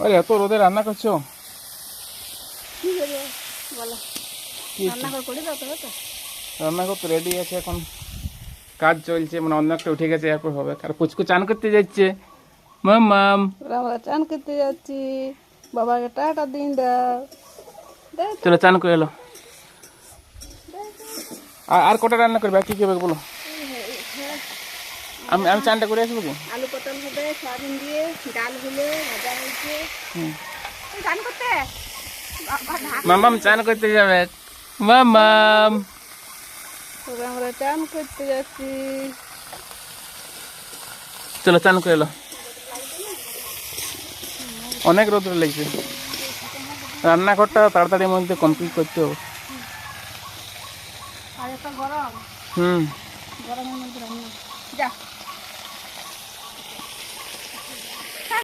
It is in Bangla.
আরে এত রোদে রান্না করছো? কি করবো বলো, কি রান্না করে দাও তবে তো। রান্না করতে রেডি আছে, এখন কাজ চলছে, মানে অন্য একটা উঠে গেছে, এরপর হবে। আর পুচকু চান করতে যাচ্ছে। মাম, আমরা চান করতে যাচ্ছি, বাবাকে টাটা দিন দাও। দেখ তো, চলো চান করে এলো। আর কটা রান্না করবে, আর কি করবে বলো? আমি আমি চানটা করে আসবো কি? আলু পটল হবে, সয়াবিন দিয়ে ডাল হলো, ভাজা হয়েছে। হুম। তুই চান করতে বাবা ঢাক। মামাম চান করতে যাবে। মামাম, তবে আমরা চান করতে যাচ্ছি। চলো চান করে এলো। অনেক রোদ লেগেছে, রান্নাঘরটা তাড়াতাড়ির মধ্যে কমপ্লিট করতে হবে। আর একটা গরম, হুম। গরমের মধ্যে রান্না যা।